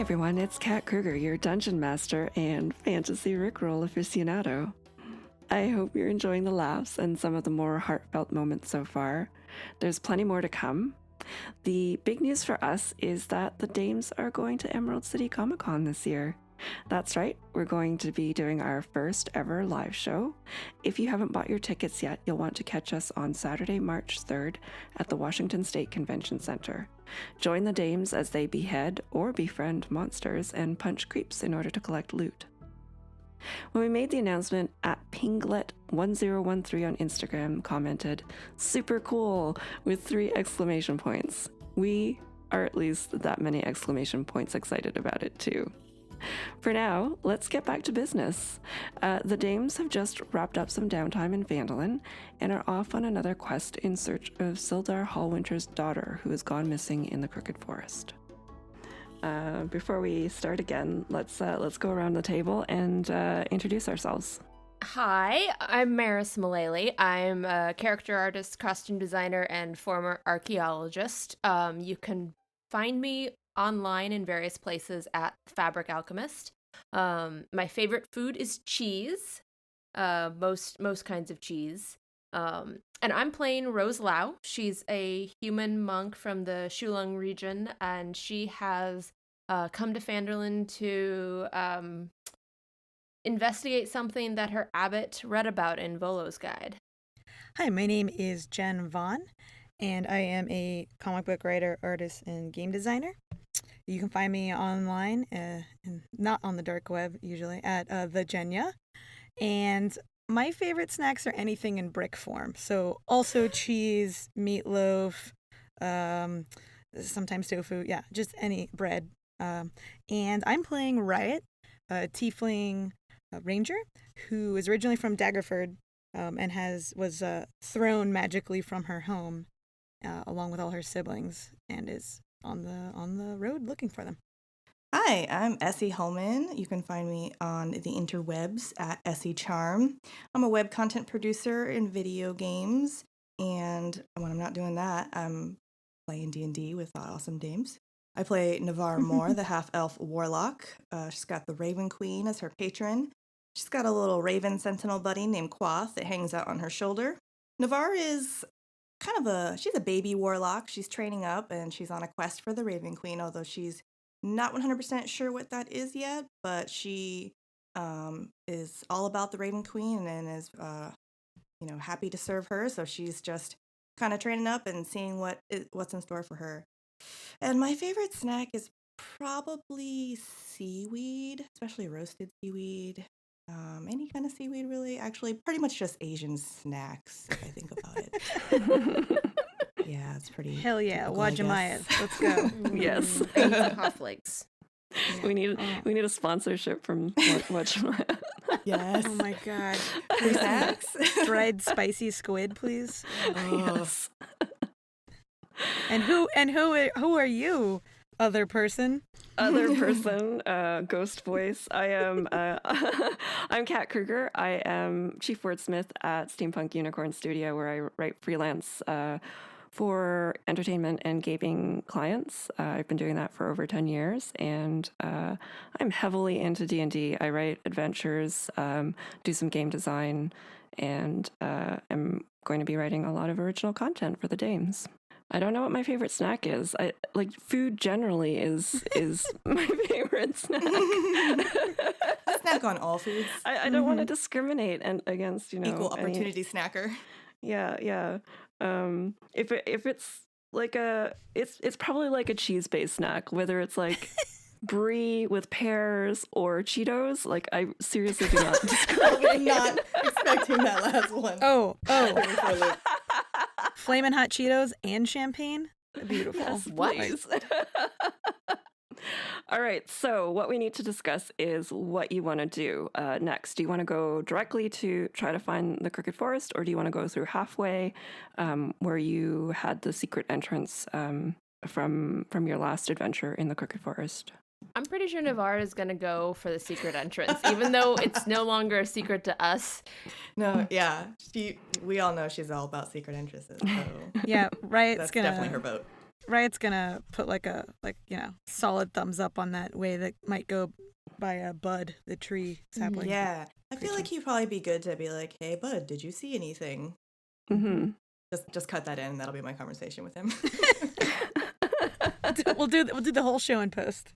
everyone, it's Kat Kruger, your Dungeon Master and Fantasy Rickroll aficionado. I hope you're enjoying the laughs and some of the more heartfelt moments so far. There's plenty more to come. The big news for us is that the Dames are going to Emerald City Comic Con this year. That's right, we're going to be doing our first ever live show. If you haven't bought your tickets yet, you'll want to catch us on Saturday, March 3rd at the Washington State Convention Center. Join the Dames as they behead or befriend monsters and punch creeps in order to collect loot. When we made the announcement, at Pinglet1013 on Instagram commented, "Super cool," with 3 exclamation points. We are at least that many exclamation points excited about it too. For now, let's get back to business. The Dames have just wrapped up some downtime in Vandalin and are off on another quest in search of Sildar Hallwinter's daughter, who has gone missing in the Crooked Forest. Before we start again, let's go around the table and introduce ourselves. Hi, I'm Meris Mullaley. I'm a character artist, costume designer, and former archaeologist. You can find me online in various places at Fabric Alchemist. My favorite food is cheese, most kinds of cheese. And I'm playing Rose Lau. She's a human monk from the Shulung region, and she has come to Phandalin to investigate something that her abbot read about in Volo's guide. Hi, my name is Jen Vaughn, and I am a comic book writer, artist, and game designer. You can find me online, and not on the dark web usually, at The Jenya. And my favorite snacks are anything in brick form. So also cheese, meatloaf, sometimes tofu, just any bread. And I'm playing Riot, a tiefling ranger who is originally from Daggerford and was thrown magically from her home along with all her siblings and is on the road looking for them. Hi, I'm Essie Hollman. You can find me on the interwebs at Essie Charm. I'm a web content producer in video games, and when I'm not doing that, I'm playing D&D with awesome dames. I play Navarre Moore, the half-elf warlock. She's got the Raven Queen as her patron. She's got a little raven sentinel buddy named Quoth that hangs out on her shoulder. Navarre is she's a baby warlock. She's training up, and she's on a quest for the Raven Queen, although she's not 100% sure what that is yet, but she is all about the Raven Queen and is, happy to serve her, so she's just kind of training up and seeing what's in store for her. And my favorite snack is probably seaweed, especially roasted seaweed. Any kind of seaweed, really. Actually, pretty much just Asian snacks, if I think about it. Yeah, it's pretty. Hell yeah, Wajamayas. Let's go. Yes. Hot flakes. Yeah. We need a sponsorship from Wajamaya. Yes. Oh my god. Free snacks. Dried spicy squid, please. Oh. Yes. And who are you, other person? Ghost voice. I am. I'm Kat Kruger. I am chief wordsmith at Steampunk Unicorn Studio, where I write freelance for entertainment and gaming clients. I've been doing that for over 10 years, and I'm heavily into D&D. I write adventures, do some game design, and I'm going to be writing a lot of original content for the Dames. I don't know what my favorite snack is. I like food generally is my favorite snack. I snack on all foods. I don't want to discriminate against equal opportunity snacker. Yeah. If it's like it's probably like a cheese-based snack, whether it's like brie with pears or Cheetos. Like, I seriously do not discriminate. I'm not expecting that last one. Oh. Flamin' hot Cheetos and champagne? Beautiful. Yes, please. All right, so what we need to discuss is what you want to do next. Do you want to go directly to try to find the Crooked Forest, or do you want to go through halfway where you had the secret entrance from your last adventure in the Crooked Forest? I'm pretty sure Navarre is going to go for the secret entrance, even though it's no longer a secret to us. No, we all know she's all about secret entrances. So yeah, right. That's definitely her vote. Riot's gonna put like solid thumbs up on that way that might go by a Bud, the tree sapling. Yeah. I feel like he'd probably be good to be like, hey, Bud, did you see anything? Mm-hmm. Just cut that in, and that'll be my conversation with him. We'll do the whole show in post.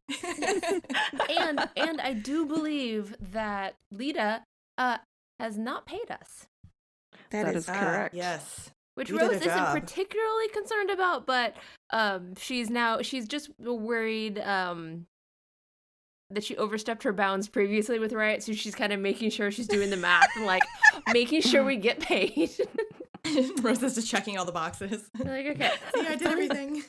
and I do believe that Lita has not paid us, That is correct. Yes. which You did Rose a isn't job. particularly concerned about, but she's just worried that she overstepped her bounds previously with Riot, so she's kind of making sure she's doing the math and like making sure we get paid. Rose is just checking all the boxes. Like, okay. See, I did everything.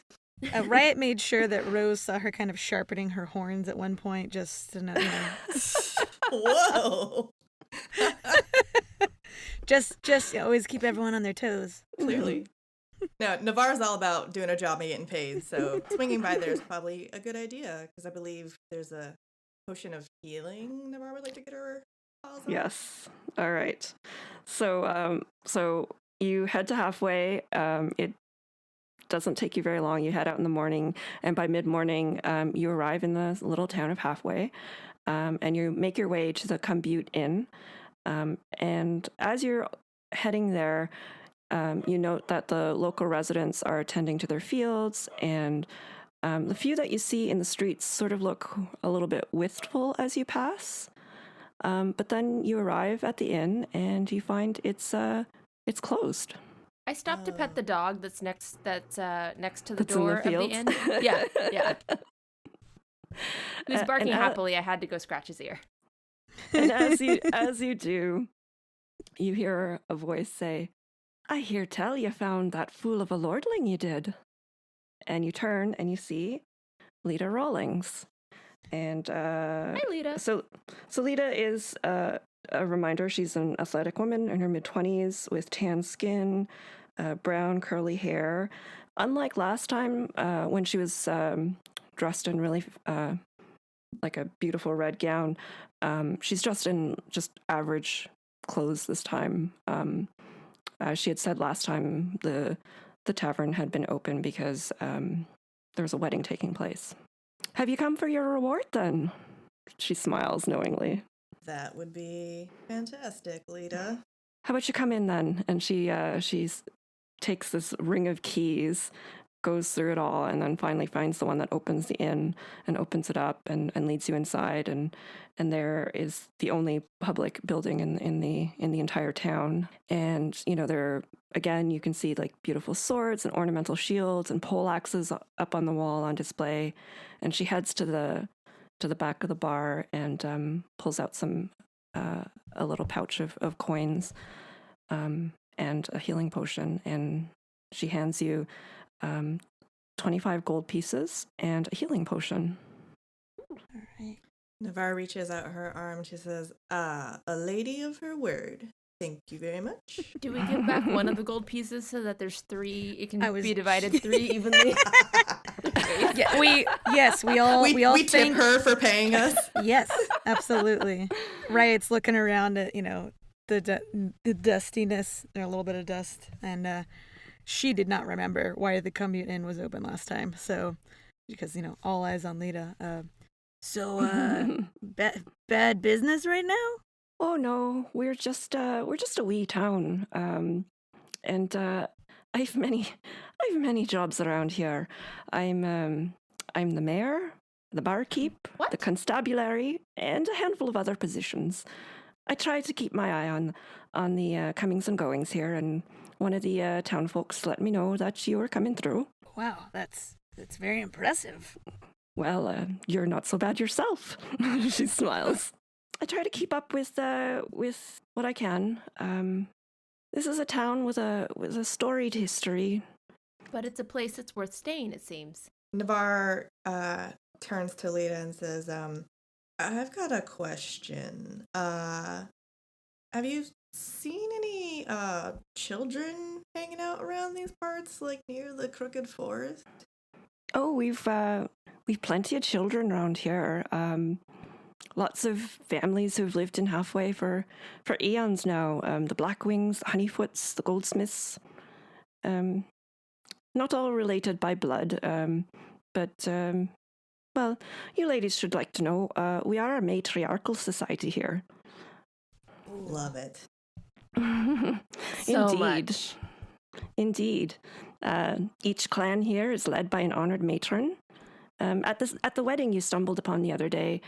Riot made sure that Rose saw her kind of sharpening her horns at one point, just to know, Whoa. just always keep everyone on their toes. Clearly. No, Navarre's all about doing a job and getting paid, so swinging by there is probably a good idea, because I believe there's a potion of healing Navarre would like to get her paws on. Yes. All right. So you head to halfway. It doesn't take you very long. You head out in the morning, and by mid-morning, you arrive in the little town of Halfway, and you make your way to the Cumbute Inn. And as you're heading there, you note that the local residents are attending to their fields, and the few that you see in the streets sort of look a little bit wistful as you pass. But then you arrive at the inn, and you find it's closed. I stopped to pet the dog that's next to the That's in door the of the inn. Yeah. He was barking happily. I had to go scratch his ear. And as you do, you hear a voice say, "I hear tell you found that fool of a lordling you did." And you turn and you see Lita Rawlings. And Hi, Lita. So Lita is a reminder. She's an athletic woman in her mid-20s with tan skin, brown curly hair. Unlike last time when she was dressed in really like a beautiful red gown, she's dressed in just average clothes this time. She had said last time the tavern had been open because there was a wedding taking place. "Have you come for your reward then?" She smiles knowingly. That would be fantastic, Lita. "How about you come in then?" And she takes this ring of keys, goes through it all, and then finally finds the one that opens the inn and opens it up and leads you inside. And there is the only public building in the entire town. And there again you can see like beautiful swords and ornamental shields and pole axes up on the wall on display. And she heads to the back of the bar and pulls out some a little pouch of coins and a healing potion, and she hands you 25 gold pieces and a healing potion. All right. Navarre reaches out her arm. She says, a lady of her word. Thank you very much. Do we give back one of the gold pieces so that there's three? It can was- be divided three evenly. Yeah, we all we tip thank her for paying us. Yes, absolutely. Riot's looking around at the dustiness, a little bit of dust, and she did not remember why the Commute Inn was open last time. So, because all eyes on Lita. Bad business right now? Oh no, we're just a wee town, and I've many jobs around here. I'm the mayor, the barkeep, What? the constabulary, and a handful of other positions. I try to keep my eye on the comings and goings here, and one of the town folks let me know that you were coming through. Wow, that's very impressive. Well, you're not so bad yourself. She smiles. I try to keep up with what I can. This is a town with a storied history. But it's a place that's worth staying, it seems. Navarre turns to Lita and says, I've got a question. Have you seen any children hanging out around these parts, like near the Crooked Forest? Oh, we've plenty of children around here. Lots of families who've lived in Halfway for eons now. The Blackwings, the Honeyfoots, the Goldsmiths. not all related by blood, but well, you ladies should like to know, we are a matriarchal society here. Love it. So Indeed. much. Indeed. Each clan here is led by an honored matron. At the wedding you stumbled upon the other day,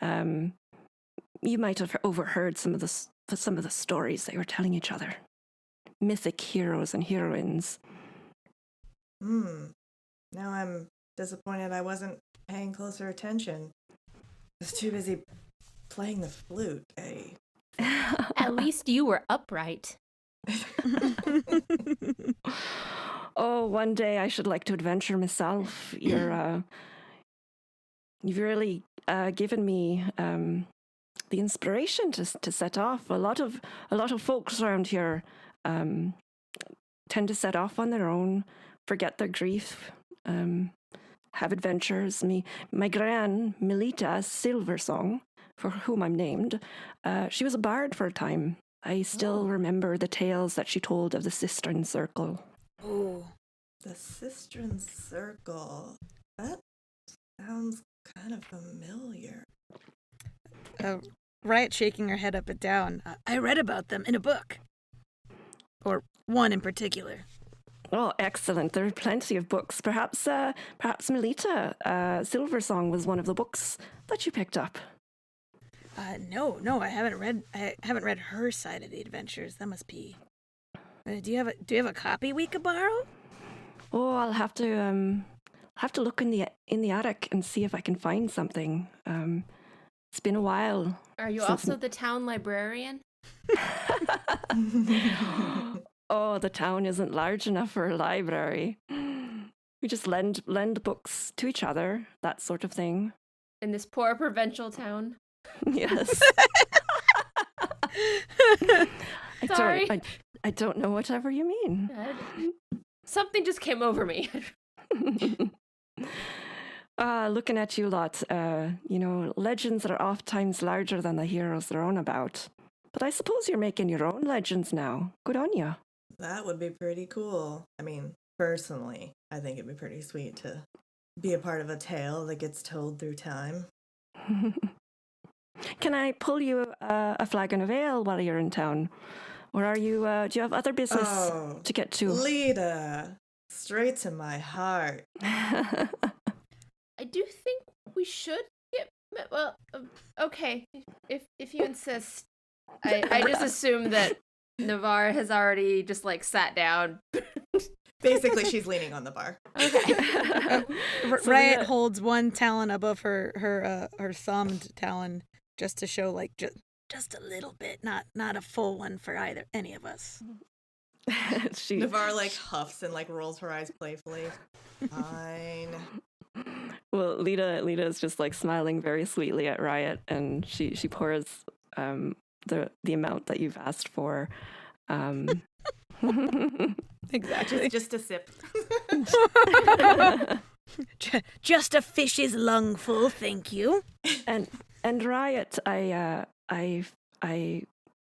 you might have overheard some of the stories they were telling each other. Mythic heroes and heroines. Now I'm disappointed I wasn't paying closer attention. I was too busy playing the flute, eh? At least you were upright. Oh, one day I should like to adventure myself. You've really given me the inspiration to set off. A lot of folks around here tend to set off on their own, forget their grief, have adventures. My gran, Melita Silversong, for whom I'm named, she was a bard for a time. I still remember the tales that she told of the Sistren Circle. Oh, the Sistren Circle. That sounds kind of familiar. Riot shaking her head up and down. I read about them in a book. Or one in particular. Oh, excellent. There are plenty of books. Perhaps Melita Silversong was one of the books that you picked up. No, I haven't read her side of the adventures. That must be. Do you have a copy we could borrow? Oh, I'll have to look in the attic and see if I can find something. It's been a while. Are you also the town librarian? Oh, the town isn't large enough for a library. We just lend books to each other, that sort of thing. In this poor provincial town? Yes. Sorry. I don't know whatever you mean. Something just came over me. Looking at you lot, legends are oft-times larger than the heroes they're on about. But I suppose you're making your own legends now. Good on you. That would be pretty cool. I mean, personally, I think it'd be pretty sweet to be a part of a tale that gets told through time. Can I pull you a flagon of ale while you're in town? Or are you, do you have other business to get to? Lita, straight to my heart. I do think we should get, well, okay, if you insist. I just assume that Navarre has already just, sat down. Basically, she's leaning on the bar. Okay. Riot holds one talon above her thumbed talon just to show, just a little bit, not a full one for any of us. Navarre, huffs and, rolls her eyes playfully. Fine. Well, Lita is just, smiling very sweetly at Riot, and she pours the amount that you've asked for. Exactly. Just a sip. Just a fish's lungful, thank you. And Riot, I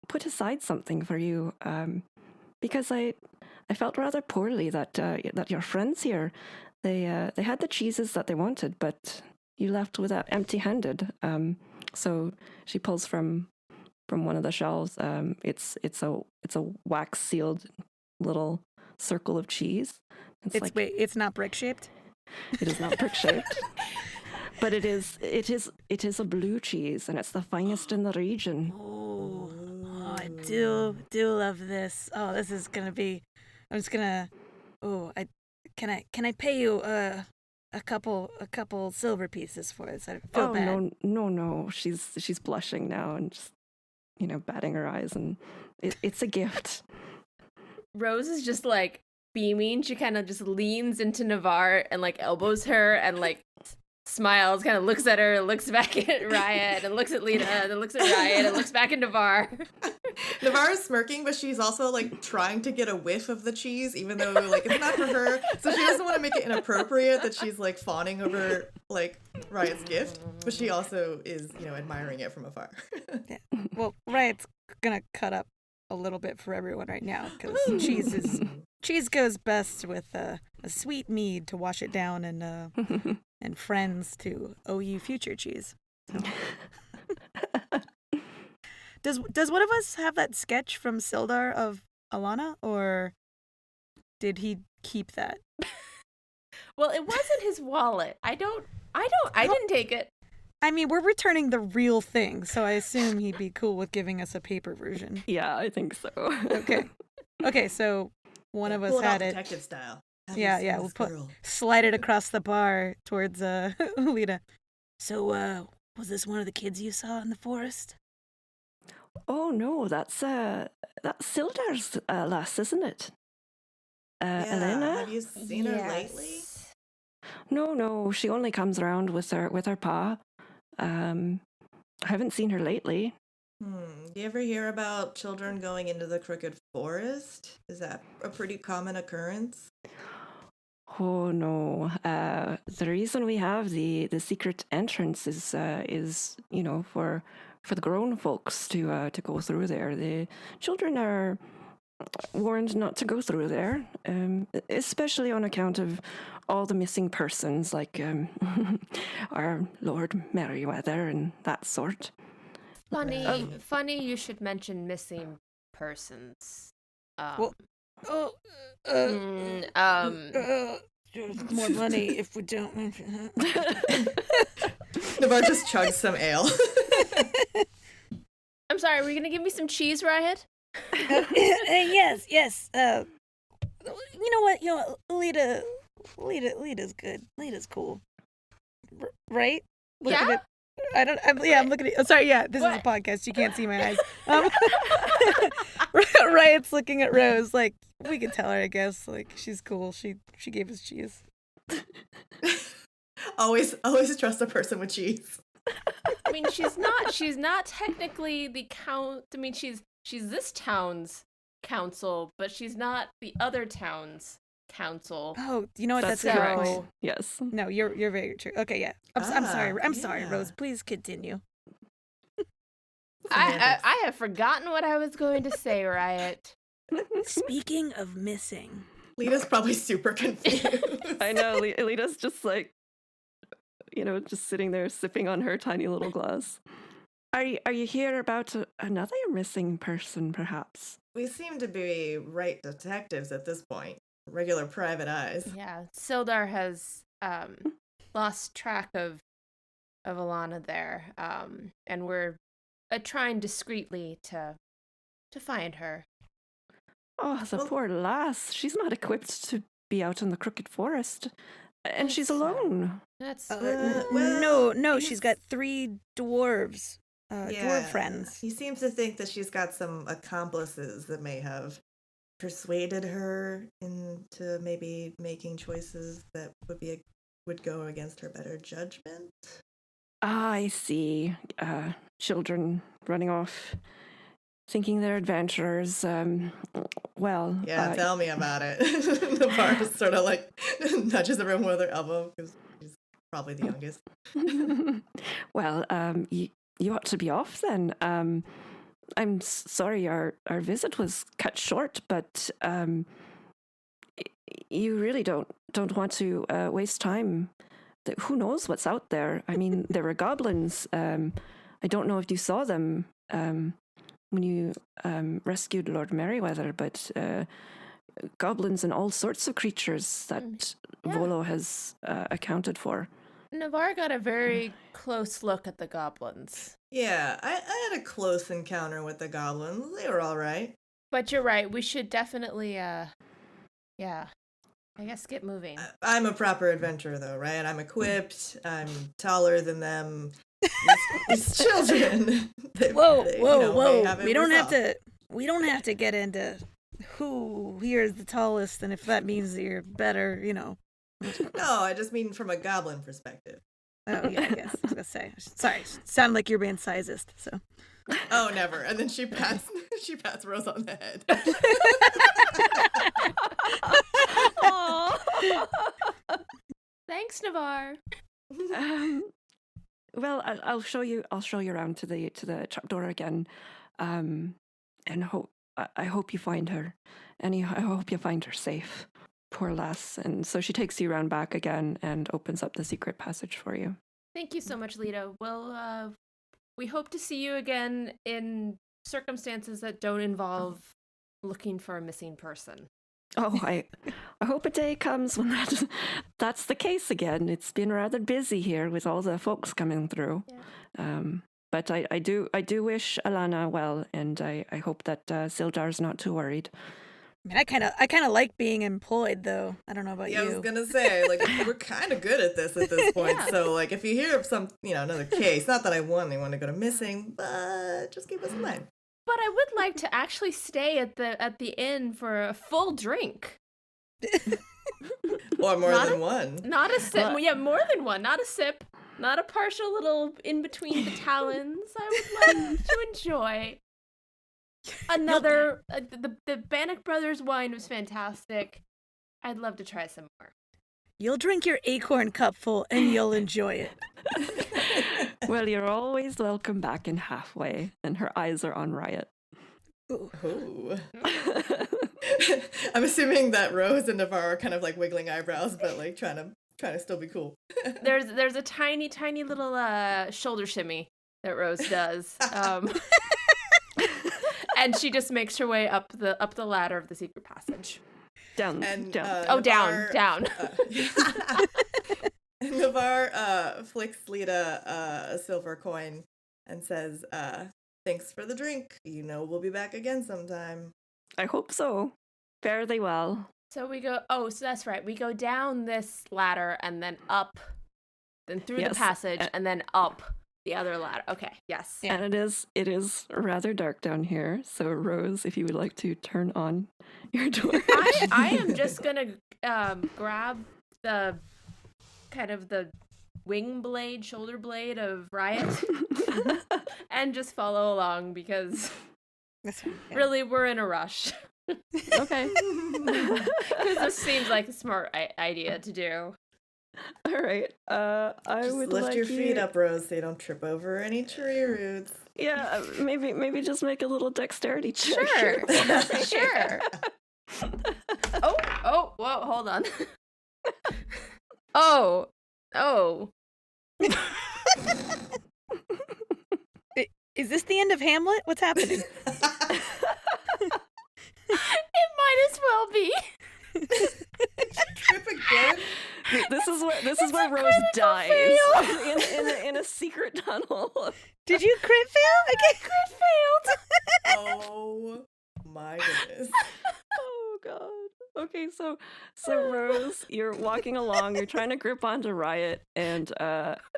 put aside something for you because I felt rather poorly that your friends here they had the cheeses that they wanted, but you left without empty-handed. So she pulls from one of the shelves. It's a wax sealed little circle of cheese. It's not brick shaped. It is not brick shaped, but it is a blue cheese, and it's the finest in the region. Oh, I do love this. Oh, this is gonna be. I'm just gonna. Oh, can I pay you a couple silver pieces for this? I feel bad. No. She's blushing now and just batting her eyes, and it's a gift. Rose is just beaming. She kind of just leans into Navarre and elbows her and smiles, kind of looks at her, looks back at Riot, and looks at Lita, and then looks at Riot, and looks back at Navarre. Navarre is smirking, but she's also trying to get a whiff of the cheese, even though it's not for her. So she doesn't want to make it inappropriate that she's fawning over Riot's gift, but she also is admiring it from afar. Yeah. Well, Riot's gonna cut up a little bit for everyone right now because cheese is cheese goes best with a sweet mead to wash it down, and friends to owe you future cheese. So. Does one of us have that sketch from Sildar of Alana, or did he keep that? Well, it wasn't his wallet. I didn't take it. I mean, we're returning the real thing, so I assume he'd be cool with giving us a paper version. Yeah, I think so. Okay, so one of us had it. Detective style. Yeah, we'll slide it across the bar towards Lita. So, was this one of the kids you saw in the forest? Oh no, that's Sildar's lass, isn't it? Elena? Have you seen her lately? No, she only comes around with her pa. I haven't seen her lately. Do you ever hear about children going into the Crooked Forest? Is that a pretty common occurrence? Oh no. The reason we have the secret entrance is for the grown folks to go through there. The children are warned not to go through there, especially on account of all the missing persons, like our Lord Merriweather and that sort. Funny you should mention missing persons. More money if we don't mention that. Navarre just chugs some ale. I'm sorry, were you gonna give me some cheese, Riot? Yes. You know what? Lita's good. Lita's cool. Right? Yeah? I'm looking at. Oh, sorry. Yeah, this is a podcast. You can't see my eyes. Riot's looking at Rose. Like, we can tell her, I guess. Like, she's cool. She gave us cheese. Always trust a person with cheese. I mean, she's not technically the count. I mean, she's this town's council, but she's not the other town's council. Oh, you know what? That's a good correct. point. Yes. No, you're very true. Okay, yeah. I'm sorry, Rose. Please continue. I have forgotten what I was going to say, Riot. Speaking of missing, Lita's probably super confused. I know. Lita's just like, just sitting there sipping on her tiny little glass. Are you here about another missing person, perhaps? We seem to be right detectives at this point. Regular private eyes. Yeah, Sildar has lost track of Alana there, and we're trying discreetly to find her. Oh, the poor lass. She's not equipped to be out in the Crooked Forest. And she's alone. That's no, she's got 3 dwarves. Dwarf friends. He seems to think that she's got some accomplices that may have persuaded her into maybe making choices that would go against her better judgment. I see. Children running off, thinking they're adventurers. Well. Yeah, tell me about it. The bar just sort of like nudges everyone with her elbow because she's probably the youngest. Well, you ought to be off then. I'm sorry our visit was cut short, but you really don't want to waste time. Who knows what's out there? I mean, there were goblins. I don't know if you saw them when you rescued Lord Merriweather, but goblins and all sorts of creatures that Volo has accounted for. Navarre got a very close look at the goblins. Yeah, I had a close encounter with the goblins. They were all right. But you're right. We should definitely, I guess get moving. I'm a proper adventurer, though, right? I'm equipped. I'm taller than them. These children. Whoa! We don't have to get into who here is the tallest, and if that means that you're better, No, I just mean from a goblin perspective. Oh, yeah, I guess. I was gonna say. Sorry, sound like you're being sizist, so. Oh, never. And then she pats Rose on the head. Thanks, Navarre. Well, I'll show you around to the trapdoor again, and I hope you find her. I hope you find her safe. Poor lass. And so she takes you around back again and opens up the secret passage for you. Thank you so much, Lita. Well, we hope to see you again in circumstances that don't involve looking for a missing person. Oh, I hope a day comes when that's the case again. It's been rather busy here with all the folks coming through. Yeah. But I do wish Alana well, and I hope that Sildar's not too worried. I mean, I kind of like being employed, though. I don't know about Yeah, you. I was gonna say, like, we're kind of good at this point. Yeah. So, like, if you hear of some, another case, not that I want anyone to go to missing, but just keep us in mind. But I would like to actually stay at the inn for a full drink. Or more than one. Not a sip. Yeah, more than one. Not a sip. Not a partial little in between the talons. I would like to enjoy another. The Bannock Brothers wine was fantastic. I'd love to try some more. You'll drink your acorn cupful and you'll enjoy it. Well, you're always welcome back in Halfway, and her eyes are on Riot. Ooh. I'm assuming that Rose and Navarre are kind of like wiggling eyebrows, but like trying to still be cool. There's a tiny little shoulder shimmy that Rose does, and she just makes her way up the ladder of the secret passage. Down. Navarre, down. Navarre flicks Lita a silver coin and says, "Thanks for the drink. We'll be back again sometime." I hope so. Fare thee well. So we go. Oh, so that's right. We go down this ladder and then up, then through the passage, and then up the other ladder. Okay. Yes. Yeah. And it is rather dark down here. So Rose, if you would like to turn on your torch. I am just gonna grab the kind of the shoulder blade of Riot, and just follow along because really we're in a rush. Okay. Because this seems like a smart idea to do. All right. I just would lift like your feet up, Rose, so you don't trip over any tree roots. Yeah, maybe just make a little dexterity check. Sure. Sure. Oh, whoa, hold on. Oh. Is this the end of Hamlet? What's happening? It might as well be. Trip again? This is where Rose dies in a secret tunnel. Did you crit fail? I crit failed. Oh my goodness. Oh god. Okay, so Rose, you're walking along, you're trying to grip onto Riot, and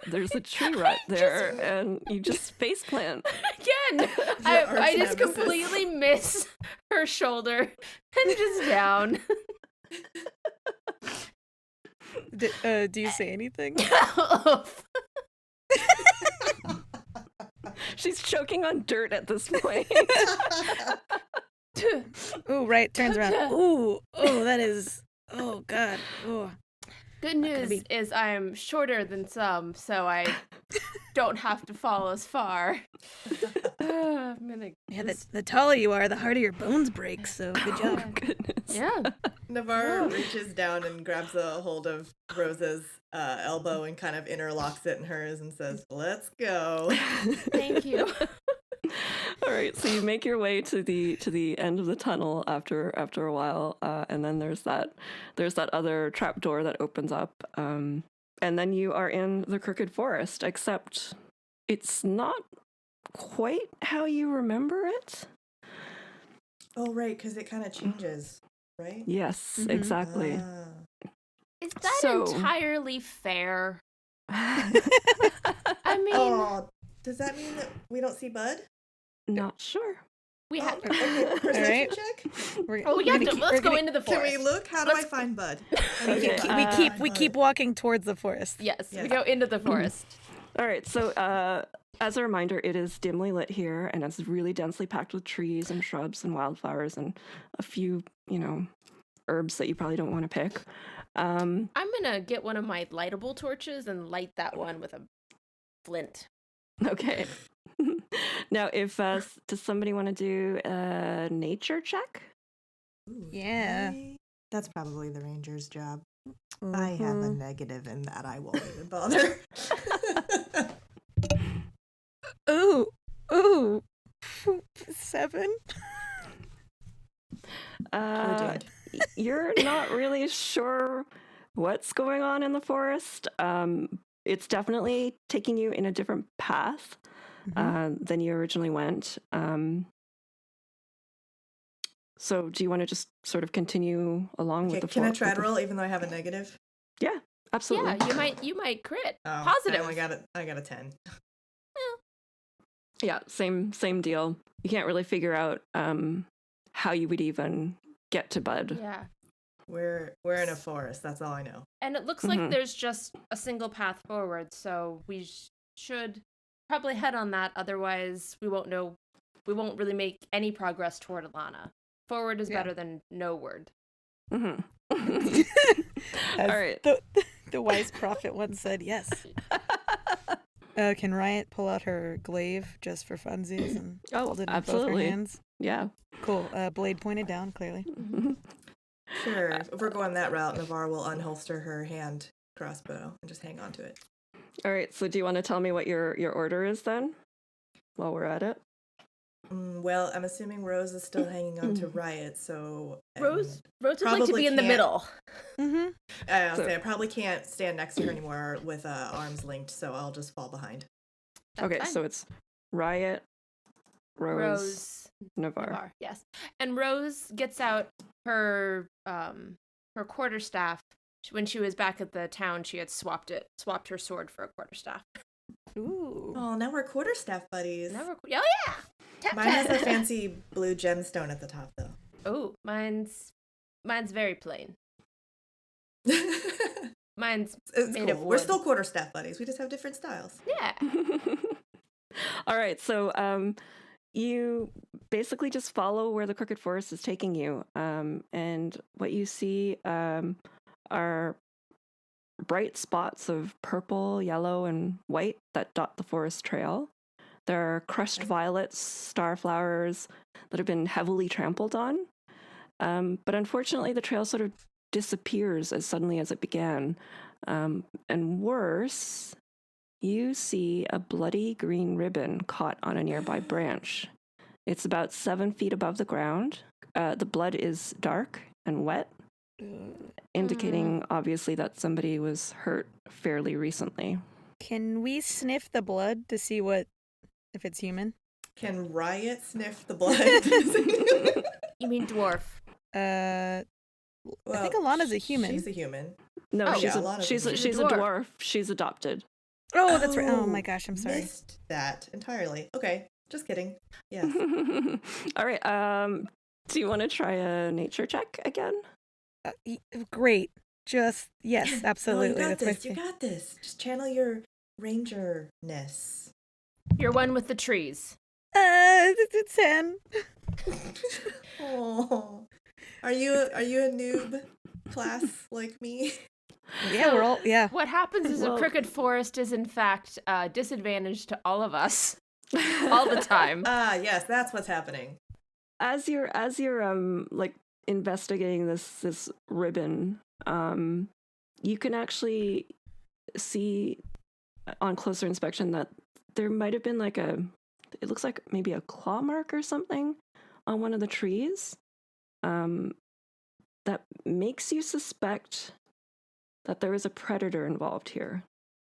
there's a tree right there, and you just face plant. Again, I just completely miss her shoulder and just down. Do you say anything? She's choking on dirt at this point. Ooh, right, turns around. Ooh, that is, oh god. Ooh. Good news is I'm shorter than some, so I don't have to fall as far. I'm gonna. Yeah, the taller you are, the harder your bones break. So good job. Oh, goodness. Yeah. Navarre reaches down and grabs a hold of Rose's elbow and kind of interlocks it in hers and says, "Let's go." Thank you. All right, so you make your way to the end of the tunnel after a while, and then there's that other trap door that opens up, and then you are in the Crooked Forest, except it's not quite how you remember it. Oh, right, because it kind of changes, right? Yes, exactly. Is that entirely fair? I mean, does that mean that we don't see Bud? Not sure. We have. Okay, perception check. Let's go into the forest. Can we look? How do I find Bud? We keep walking towards the forest. Yes, we go into the forest. All right, so as a reminder, it is dimly lit here, and it's really densely packed with trees and shrubs and wildflowers and a few, herbs that you probably don't want to pick. I'm gonna get one of my lightable torches and light that one with a flint. Okay. Now, if does somebody want to do a nature check? Ooh, Yeah. that's probably the ranger's job. I have a Mhm. negative in that. I won't even bother. Ooh. Ooh. 7. We're Uh, doomed. you're not really sure what's going on in the forest. It's definitely taking you in a different path than you originally went. So do you want to just sort of continue along with Okay, the can I with try to the- roll even though I have a negative? Yeah, absolutely. Yeah, you might crit. Oh, Positive. I got a 10. Yeah, same deal. You can't really figure out how you would even get to Bud. Yeah. We're in a forest. That's all I know. And it looks Mhm. like there's just a single path forward, so we should probably head on that. Otherwise, we won't really make any progress toward Alana. Forward is better than no word. Mm-hmm. As All right. The wise prophet once said, yes. Can Riot pull out her glaive just for funsies and Oh, hold it in both absolutely. her hands? Yeah. Cool. Blade pointed down, clearly. Sure. If we're going that route, Navarre will unholster her hand crossbow and just hang on to it. All right. So do you want to tell me what your order is then, while we're at it? Well, I'm assuming Rose is still hanging on to Riot, so Rose would like to probably be in the can't- middle. Mm-hmm. I probably can't stand next to her anymore with arms linked, so I'll just fall behind. That's Okay, fine. so it's Riot, Rose, Rose Navarre. Navarre, yes. And Rose gets out her quarterstaff. When she was back at the town, she had swapped her sword for a quarterstaff. Ooh. Oh, now we're quarterstaff buddies. Oh yeah! Tap, Mine has tap. a fancy blue gemstone at the top, though. Oh, mine's very plain. Mine's It's made cool. of We're wood. still quarterstaff buddies. We just have different styles. Yeah. All right, so you basically just follow where the Crooked Forest is taking you, and what you see are bright spots of purple, yellow, and white that dot the forest trail. There are crushed violets, starflowers that have been heavily trampled on, but unfortunately the trail sort of disappears as suddenly as it began, and worse, you see a bloody green ribbon caught on a nearby branch. It's about 7 feet above the ground. The blood is dark and wet, indicating obviously that somebody was hurt fairly recently. Can we sniff the blood to see if it's human? Can Riot sniff the blood? You mean dwarf? I think Alana's a human. She's a human. No, Oh, she's yeah, a Alana's she's a a, human. she's a dwarf. She's adopted. Oh, that's right. Oh my gosh, I'm sorry. Missed that entirely. Okay, just kidding. Yes. All right. Do you want to try a nature check again? Great. Just yes, absolutely. Oh, you got That's my this. You got this. Just channel your ranger-ness. You're one with the trees. it's 10. Oh, are you a noob class like me? Yeah, we're all What happens is Well- a crooked forest is in fact disadvantage to all of us all the time. Ah, yes, that's what's happening. As you're like investigating this ribbon, you can actually see on closer inspection that there might have been it looks like maybe a claw mark or something on one of the trees, that makes you suspect that there is a predator involved here.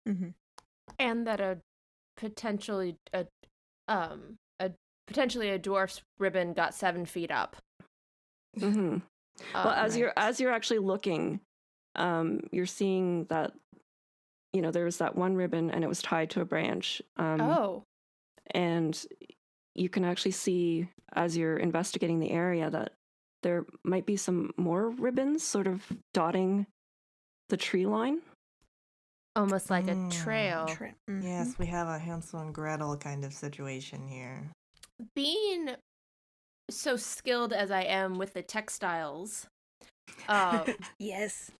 Mm-hmm. And that a potentially a dwarf's ribbon got 7 feet up. Mm-hmm. Well, as Right. you're actually looking, you're seeing that there was that one ribbon and it was tied to a branch. And you can actually see as you're investigating the area that there might be some more ribbons sort of dotting the tree line. Almost like a trail. Mm-hmm. Yes, we have a Hansel and Gretel kind of situation here. Being so skilled as I am with the textiles, Yes.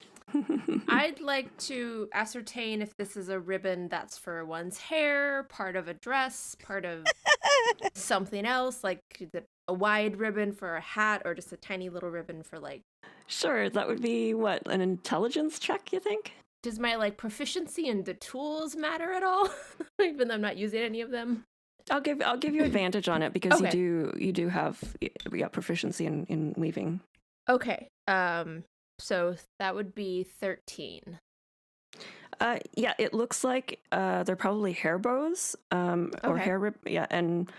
I'd like to ascertain if this is a ribbon that's for one's hair, part of a dress, part of something else. Like, is it a wide ribbon for a hat or just a tiny little ribbon for like... Sure, that would be what, an intelligence check, you think? Does my like proficiency in the tools matter at all? Even though I'm not using any of them. I'll give you advantage on it because Okay. you do have proficiency in weaving. Okay. So that would be 13. Yeah, it looks like they're probably hair bows or Okay. hair rib. Yeah, and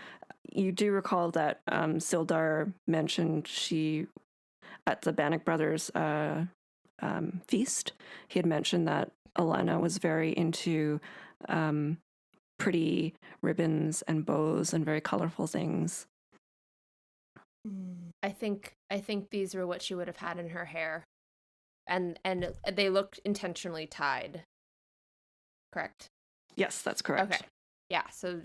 you do recall that Sildar mentioned she at the Bannock Brothers feast. He had mentioned that Alana was very into pretty ribbons and bows and very colorful things. I think these were what she would have had in her hair. And they looked intentionally tied. Correct? Yes, that's correct. Okay. Yeah, so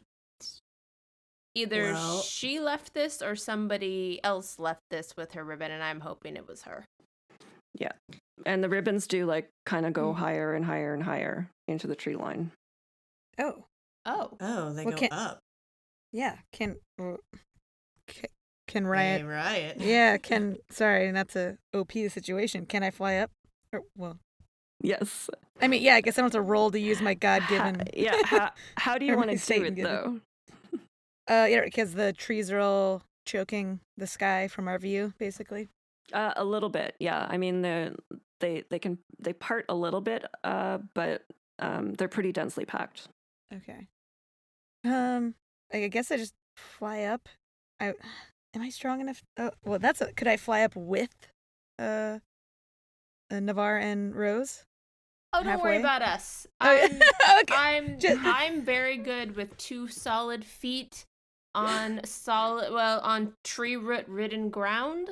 either she left this or somebody else left this with her ribbon, and I'm hoping it was her. Yeah. And the ribbons do like kind of go higher and higher and higher into the tree line. Oh, they Well, go up. Yeah, can Hey, Riot? Riot. Yeah, sorry, not to OP the situation. Can I fly up? Well, Yes. I mean, yeah, I guess I don't have to roll to use my God-given. How do you Or want my to do Satan it given. though? Yeah, because the trees are all choking the sky from our view, basically. A little bit, yeah. I mean, they part a little bit, but they're pretty densely packed. Okay. I guess I just fly up. Am I strong enough? Oh, well, could I fly up with, Navarre and Rose? don't worry Halfway? about us. Okay. I'm very good with 2 solid feet on tree root ridden ground.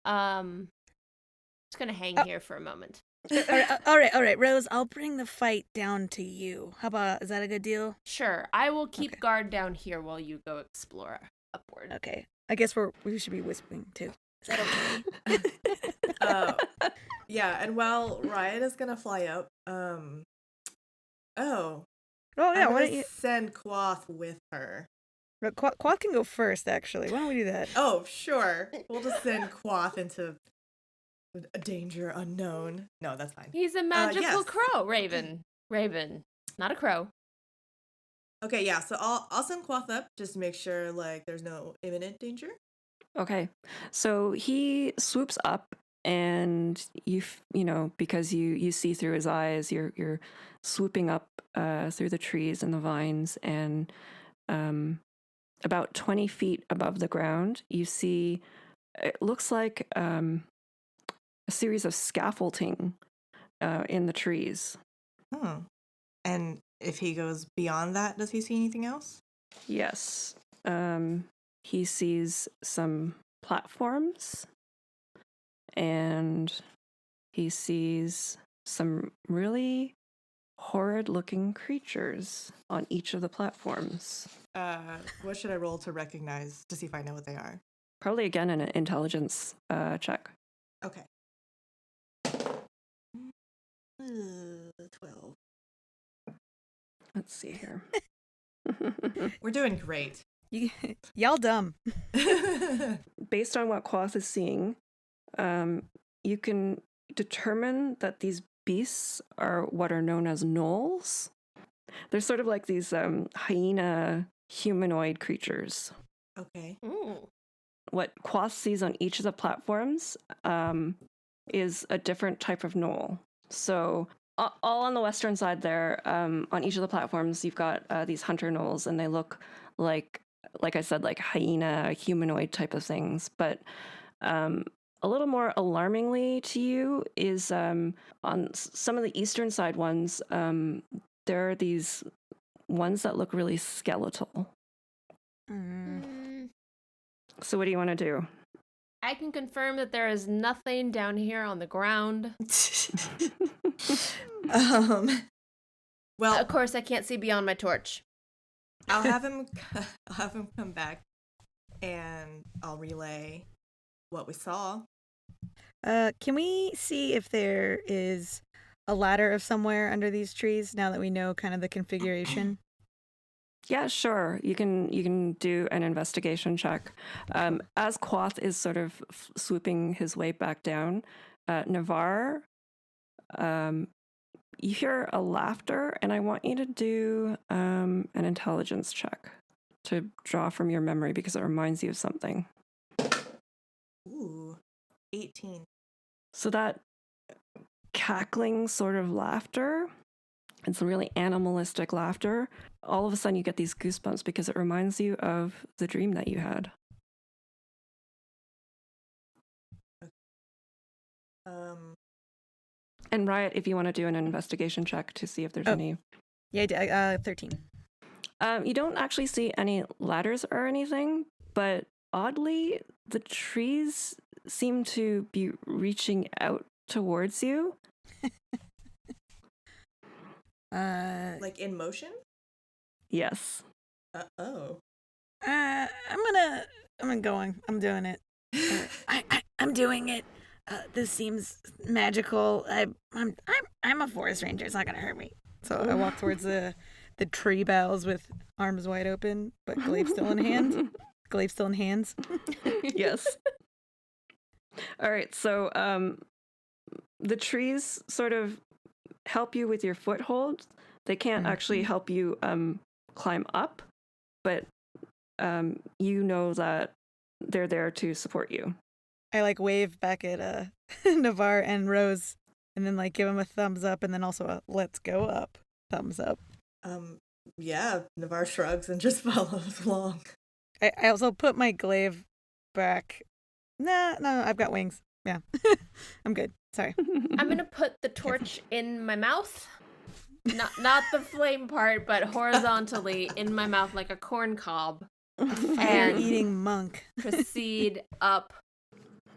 Just gonna hang here for a moment. All right, Rose. I'll bring the fight down to you. Is that a good deal? Sure, I will keep Okay. guard down here while you go explore upward. Okay. I guess we should be whispering too. Is that okay? Yeah, and while Riot is gonna fly up, Oh I'm yeah. Why gonna don't you? send Quoth with her. Quad can go first. Actually, why don't we do that? Oh, sure. We'll just send Quoth into a danger unknown. No, that's fine. He's a magical yes. crow, Raven, not a crow. Okay, yeah. So I'll send Quoth up just to make sure like there's no imminent danger. Okay, so he swoops up, and you know, because you see through his eyes, you're swooping up through the trees and the vines, and about 20 feet above the ground, you see it looks like a series of scaffolding in the trees. And if he goes beyond that, does he see anything else? Yes. He sees some platforms, and he sees some really horrid-looking creatures on each of the platforms. What should I roll to recognize to see if I know what they are? Probably, again, an intelligence check. Okay. 12. Let's see here. We're doing great. Y'all dumb. Based on what Quoth is seeing, you can determine that these beasts are what are known as gnolls. They're sort of like these hyena humanoid creatures. Okay. Ooh. What Quoth sees on each of the platforms is a different type of gnoll. So all on the western side there, on each of the platforms, you've got these hunter gnolls, and they look like I said, like hyena, humanoid type of things. But a little more alarmingly to you is on some of the eastern side ones, there are these ones that look really skeletal. So what do you want to do? I can confirm that there is nothing down here on the ground. Well, Of course, I can't see beyond my torch. I'll have him come back, and I'll relay what we saw. Can we see if there is a ladder of somewhere under these trees now that we know kind of the configuration? Yeah, sure. You can do an investigation check. As Quoth is sort of swooping his way back down, Navarre, you hear a laughter, and I want you to do an intelligence check to draw from your memory because it reminds you of something. Ooh, 18. So that cackling sort of laughter, it's really animalistic laughter. All of a sudden you get these goosebumps because it reminds you of the dream that you had. And Riot, if you want to do an investigation check to see if there's any. Yeah, 13. You don't actually see any ladders or anything, but oddly, the trees seem to be reaching out towards you. Like in motion? Yes. Oh. I'm going. I'm doing it. I'm doing it. This seems magical. I'm a forest ranger. It's not gonna hurt me. So I walk towards the tree boughs with arms wide open, but glaive still in hand. Glaive still in hands. Yes. All right. So the trees sort of help you with your foothold. They can't actually help you climb up, but you know that they're there to support you. I wave back at Navarre and Rose, and then give him a thumbs up, and then also a let's go up thumbs up. Yeah, Navarre shrugs and just follows along. I also put my glaive back. No, I've got wings. Yeah, I'm good. Sorry. I'm gonna put the torch in my mouth. Not the flame part, but horizontally in my mouth like a corn cob. And eating monk. Proceed up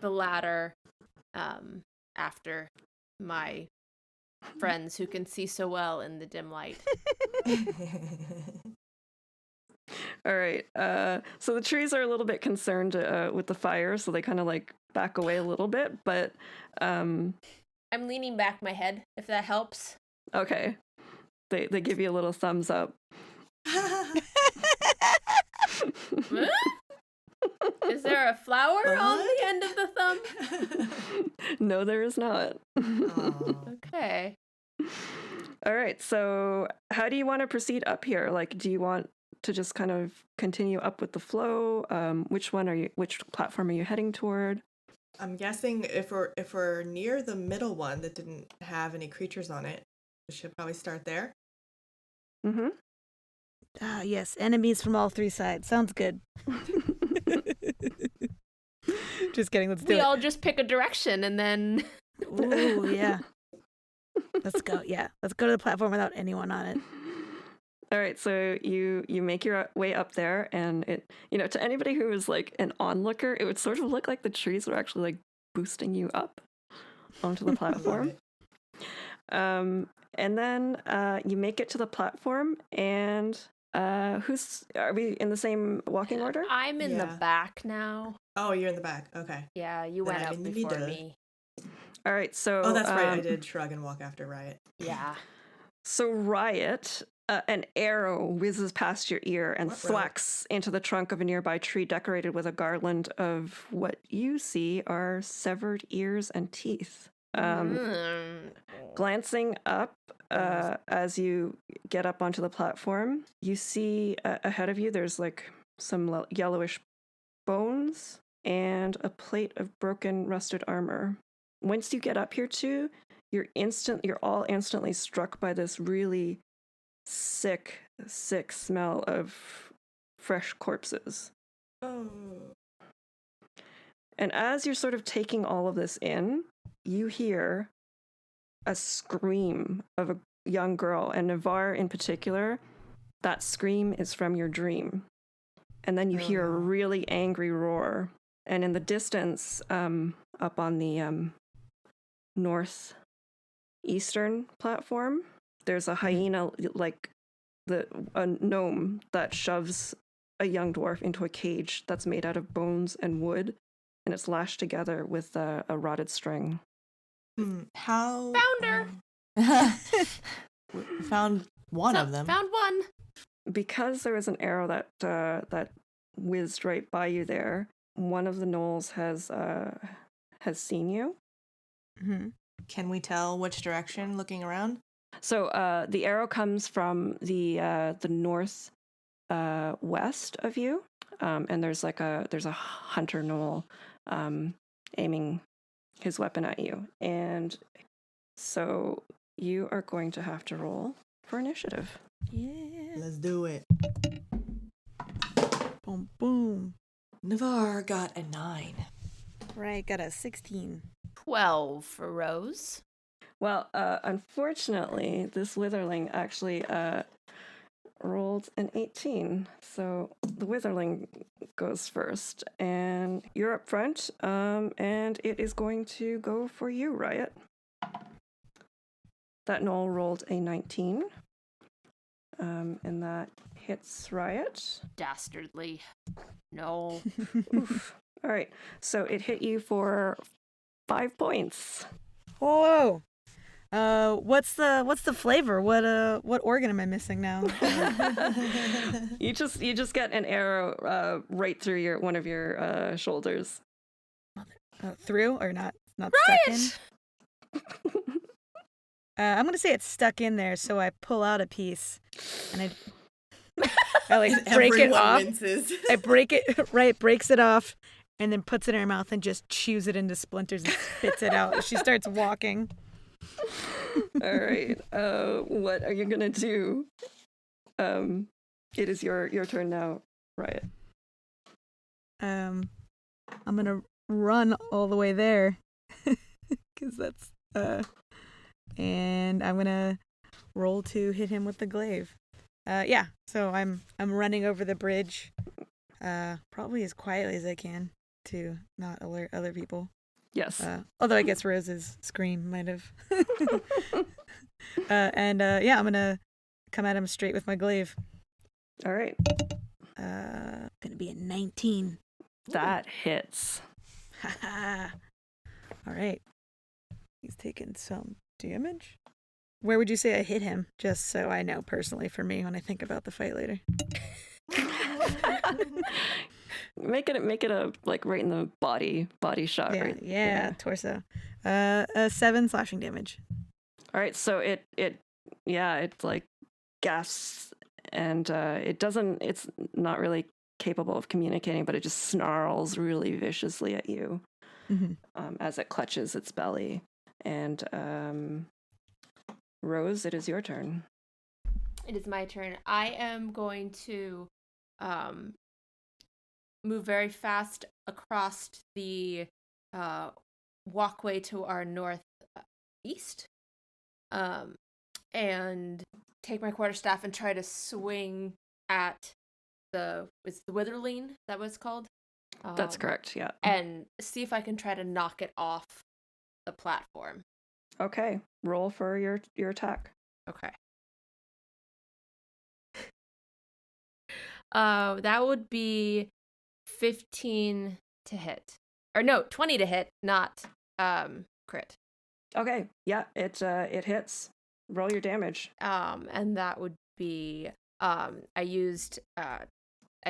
the ladder after my friends who can see so well in the dim light. All right. So the trees are a little bit concerned with the fire, so they kind of back away a little bit, but I'm leaning back my head, if that helps. Okay. They give you a little thumbs up. Is there a flower on the end of the thumb? No, there is not. Okay. All right. So how do you want to proceed up here? Do you want to just kind of continue up with the flow? Which platform are you heading toward? I'm guessing if we're near the middle one that didn't have any creatures on it, we should probably start there. Mm-hmm. Yes, enemies from all three sides. Sounds good. Just kidding. Let's do it. We all just pick a direction and then. Ooh, yeah. Let's go. Yeah, let's go to the platform without anyone on it. All right, so you make your way up there, and it, to anybody who is an onlooker, it would sort of look like the trees were actually boosting you up onto the platform. And then you make it to the platform, and are we in the same walking order? I'm in the back now. Oh, you're in the back. Okay. Yeah, you went up before me. All right, so oh, that's right. I did shrug and walk after Riot. Yeah. So Riot, an arrow whizzes past your ear and thwacks into the trunk of a nearby tree decorated with a garland of what you see are severed ears and teeth. Glancing up as you get up onto the platform, you see ahead of you there's some yellowish bones and a plate of broken rusted armor. Once you get up here too, you're all instantly struck by this really sick smell of fresh corpses. Oh. And as you're sort of taking all of this in, you hear a scream of a young girl, and Navarre in particular, that scream is from your dream. And then you hear a really angry roar. And in the distance, up on the northeastern platform, there's a hyena, a gnome that shoves a young dwarf into a cage that's made out of bones and wood, and it's lashed together with a rotted string. How? Found her! We found one of them. Found one. because there was an arrow that whizzed right by you there, one of the gnolls has seen you. Mm-hmm. Can we tell which direction looking around? So the arrow comes from the north west of you, and there's a hunter gnoll aiming his weapon at you, and so you are going to have to roll for initiative. Yeah. Let's do it. Boom, boom. Navarre got a 9. Right, got a 16. 12 for Rose. Well, unfortunately, this witherling actually rolled an 18, so the witherling goes first, and you're up front, and it is going to go for you, Riot. That gnoll rolled a 19, and that hits Riot. Dastardly. No. Oof. All right, so it hit you for 5 points. Whoa. What's the flavor? What organ am I missing now? You just get an arrow right through one of your shoulders. Through or not stuck in? Riot! I'm gonna say it's stuck in there, so I pull out a piece and I like break it Everyone off. winces. I break it right, breaks it off, and then puts it in her mouth and just chews it into splinters and spits it out. She starts walking. All right. What are you gonna do? It is your turn now, Riot. I'm gonna run all the way there, because that's and I'm gonna roll to hit him with the glaive. Yeah. So I'm running over the bridge, probably as quietly as I can to not alert other people. Yes. Although I guess Rose's scream might have. Yeah, I'm gonna come at him straight with my glaive. All right. Gonna be a 19. That hits. All right. He's taking some damage. Where would you say I hit him? Just so I know personally for me when I think about the fight later. Make it a like right in the body shot, right? Yeah, torso. 7 slashing damage. All right, so it like gasps, and it's not really capable of communicating, but it just snarls really viciously at you as it clutches its belly. And Rose, it is your turn. It is my turn. I am going to move very fast across the walkway to our northeast, and take my quarterstaff and try to swing at it's the Witherling, that was called? That's correct, yeah. And see if I can try to knock it off the platform. Okay, roll for your attack. Okay. That would be 15 to hit. Or no, 20 to hit, not crit. Okay, yeah, it hits. Roll your damage. And that would be I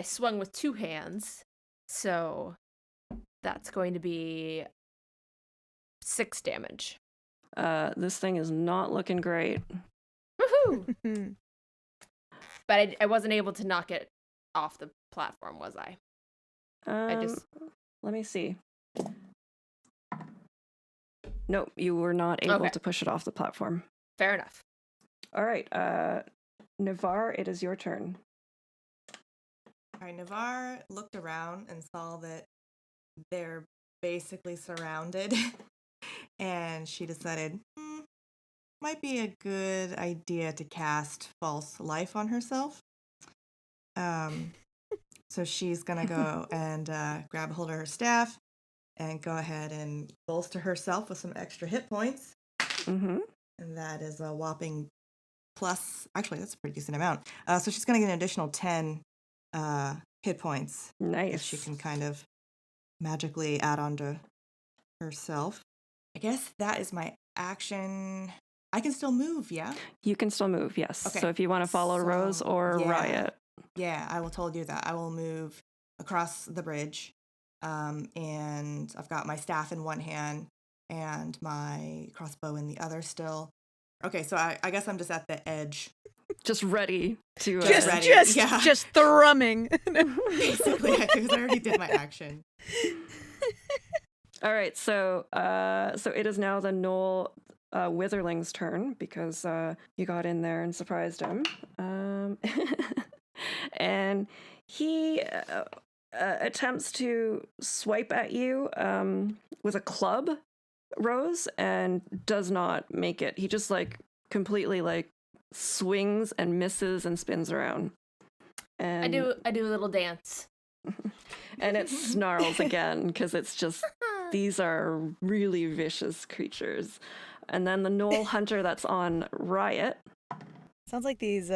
swung with 2 hands, so that's going to be 6 damage. This thing is not looking great. Woohoo! But I wasn't able to knock it off the platform, was I? Let me see. Nope, you were not able to push it off the platform. Fair enough. All right, Navarre, it is your turn. All right, Navarre looked around and saw that they're basically surrounded, and she decided, might be a good idea to cast False Life on herself. So she's gonna go and grab a hold of her staff and go ahead and bolster herself with some extra hit points. Mm-hmm. And that is a whopping plus, actually, that's a pretty decent amount. So she's gonna get an additional 10 hit points. Nice. If she can kind of magically add on to herself. I guess that is my action. I can still move, yeah? You can still move, yes. Okay. So if you want to follow Rose or Riot. Yeah, I will totally do that. I will move across the bridge, and I've got my staff in one hand and my crossbow in the other still. Okay, so I guess I'm just at the edge. Just ready to... Just ready. Just thrumming. Basically, because I already did my action. All right, so it is now the Gnoll Witherling's turn because you got in there and surprised him. And he attempts to swipe at you with a club, Rose, and does not make it. He just like completely like swings and misses and spins around. And I do a little dance. And it snarls again because it's just, these are really vicious creatures. And then the Gnoll Hunter that's on Riot. Sounds like these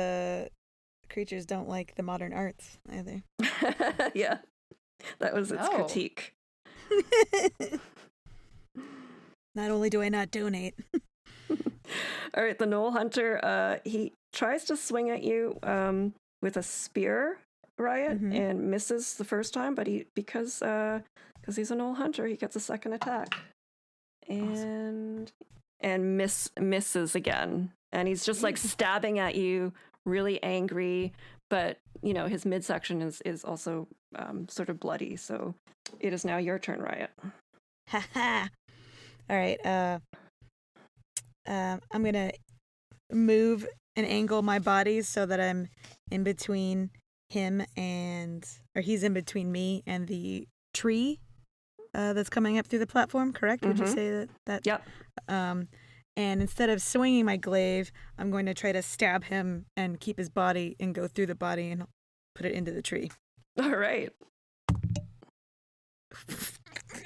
creatures don't like the modern arts either. Yeah, that was its critique. Not only do I not donate. All right, the Gnoll Hunter, he tries to swing at you with a spear, Riot, and misses the first time, but because he's a Gnoll Hunter, he gets a second attack. And misses again. And he's just like stabbing at you, really angry, but you know, his midsection is also sort of bloody, so it is now your turn, Riot. Haha. All right, I'm gonna move and angle my body so that I'm in between him or he's in between me and the tree that's coming up through the platform, correct? Would you say that? Yep. And instead of swinging my glaive, I'm going to try to stab him and keep his body and go through the body and put it into the tree. All right.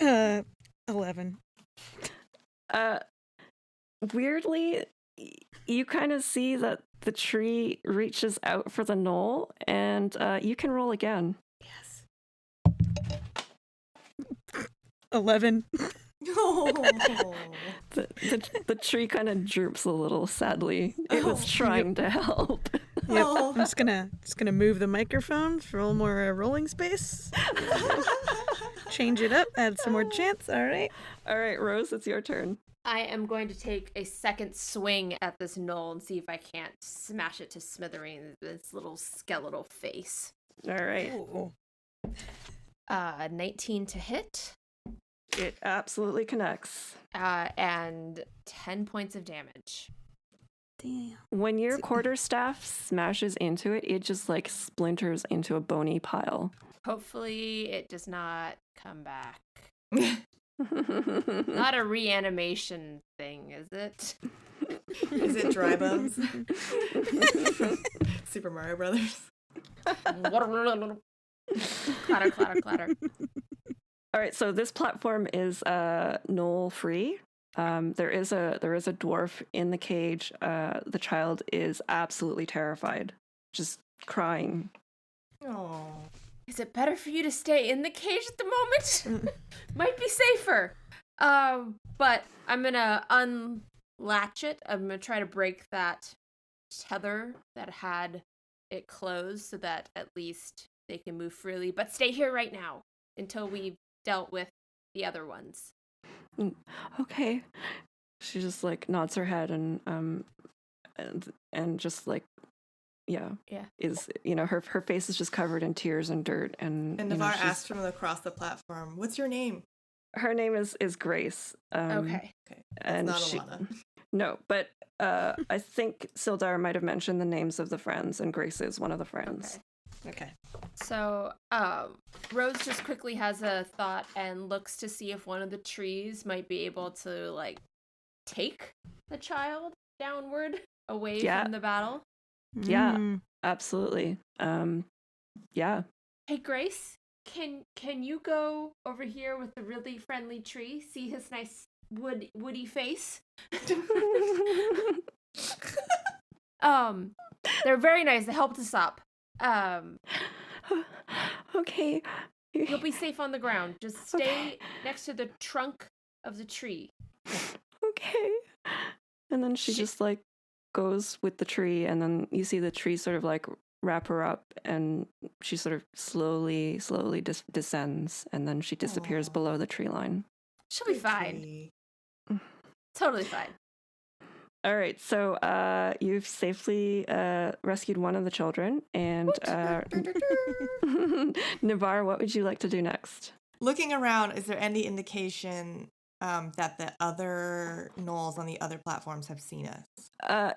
11. Weirdly, you kind of see that the tree reaches out for the Gnoll, and you can roll again. Yes. 11. The tree kind of droops a little sadly. It was trying to help. Yep. I'm just gonna move the microphone for a little more rolling space. Change it up, add some more chants. All right, Rose, it's your turn. I am going to take a second swing at this Gnoll and see if I can't smash it to smithereens with its little skeletal face. All right. Ooh. 19 to hit. It absolutely connects. And 10 points of damage. Damn. When your quarterstaff smashes into it, it just like splinters into a bony pile. Hopefully it does not come back. Not a reanimation thing, is it? Is it dry bones? Super Mario Brothers. Clatter, clatter, clatter. All right, so this platform is Gnoll free. There is a dwarf in the cage. The child is absolutely terrified, just crying. Oh. Is it better for you to stay in the cage at the moment? Might be safer. But I'm gonna unlatch it. I'm gonna try to break that tether that had it closed so that at least they can move freely. But stay here right now until we've dealt with the other ones. Okay. She just like nods her head and just like yeah. Is her face is just covered in tears and dirt and Navarre asked from across the platform, "What's your name?" Her name is Grace. Okay. And not Alana. No, but I think Sildar might have mentioned the names of the friends, and Grace is one of the friends. Okay. So, Rose just quickly has a thought and looks to see if one of the trees might be able to, like, take the child downward away from the battle. Yeah, absolutely. Yeah. Hey, Grace, can you go over here with the really friendly tree? See his nice woody face? They're very nice. They helped us up. Okay. You'll be safe on the ground. Just stay next to the trunk of the tree. Okay. And then she just like goes with the tree, and then you see the tree sort of like wrap her up, and she sort of slowly descends, and then she disappears below the tree line. She'll be fine. Totally fine. All right, so you've safely rescued one of the children, and Navarre, what would you like to do next? Looking around, is there any indication that the other gnolls on the other platforms have seen us?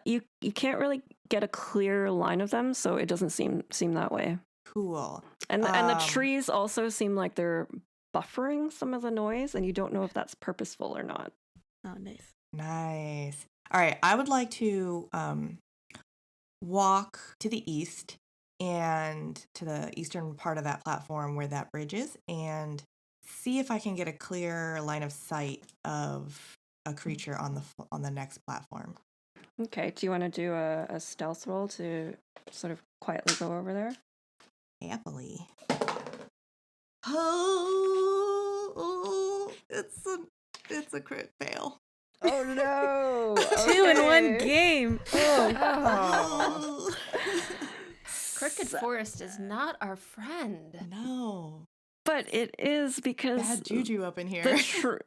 You can't really get a clear line of them, so it doesn't seem that way. Cool. And the trees also seem like they're buffering some of the noise, and you don't know if that's purposeful or not. Oh, nice. Nice. All right, I would like to walk to the east and to the eastern part of that platform where that bridge is, and see if I can get a clear line of sight of a creature on the next platform. Okay, do you want to do a stealth roll to sort of quietly go over there? Happily. Oh, it's a crit fail. Oh no! 2 in 1 game. Oh. Crooked Forest is not our friend. No. But it is because bad juju up in here. Right.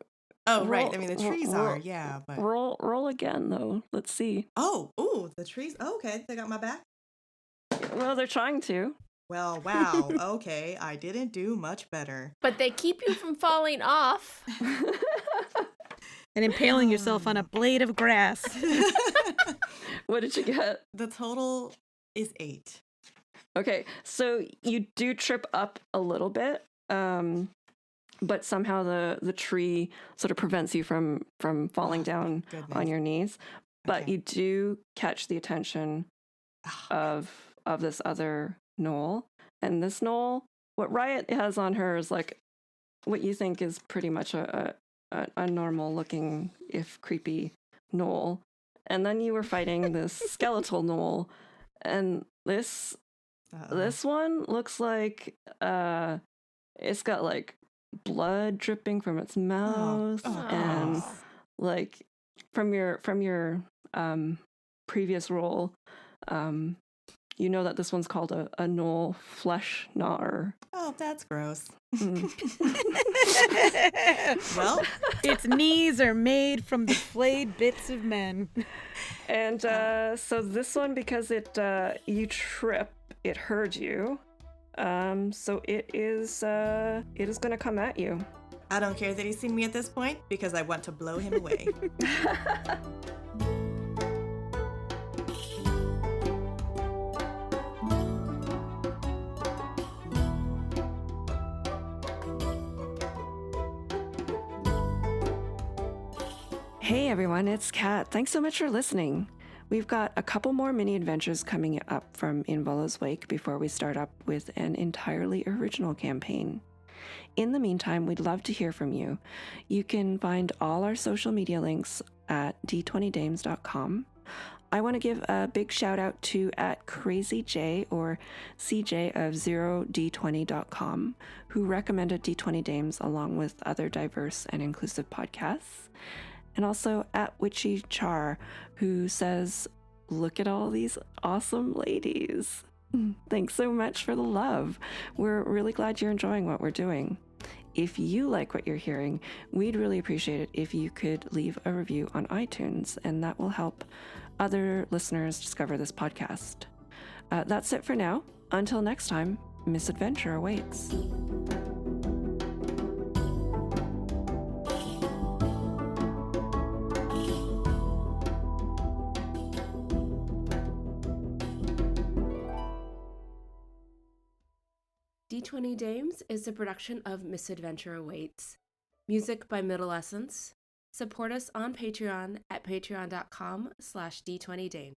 I mean, the trees are, yeah. But roll again, though. Let's see. Oh, the trees. Oh, okay, they got my back. Well, they're trying to. Well, wow. Okay, I didn't do much better. But they keep you from falling off. And impaling yourself on a blade of grass. What did you get? The total is 8. Okay, so you do trip up a little bit, but somehow the tree sort of prevents you from falling down on your knees. But you do catch the attention of this other gnoll. And this gnoll, what Riot has on her is like what you think is pretty much a normal looking, if creepy, gnoll. And then you were fighting this skeletal gnoll, and this one looks like it's got like blood dripping from its mouth, and like from your previous roll, you know that this one's called a gnoll flesh gnawer. Oh, that's gross. Well, its knees are made from the flayed bits of men. And so this one, because you trip, it heard you. So it is going to come at you. I don't care that he's seen me at this point because I want to blow him away. Hey everyone, it's Kat. Thanks so much for listening. We've got a couple more mini adventures coming up from In Volo's Wake before we start up with an entirely original campaign. In the meantime, we'd love to hear from you. You can find all our social media links at d20dames.com. I want to give a big shout out to @CrazyJ or CJ of 0d20.com, who recommended D20 Dames along with other diverse and inclusive podcasts. And also @Witchy Char, who says, "Look at all these awesome ladies." Thanks so much for the love. We're really glad you're enjoying what we're doing. If you like what you're hearing, we'd really appreciate it if you could leave a review on iTunes, and that will help other listeners discover this podcast. That's it for now. Until next time, Misadventure Awaits. D20 Dames is a production of Misadventure Awaits. Music by Middle Essence. Support us on Patreon at patreon.com/D20Dames.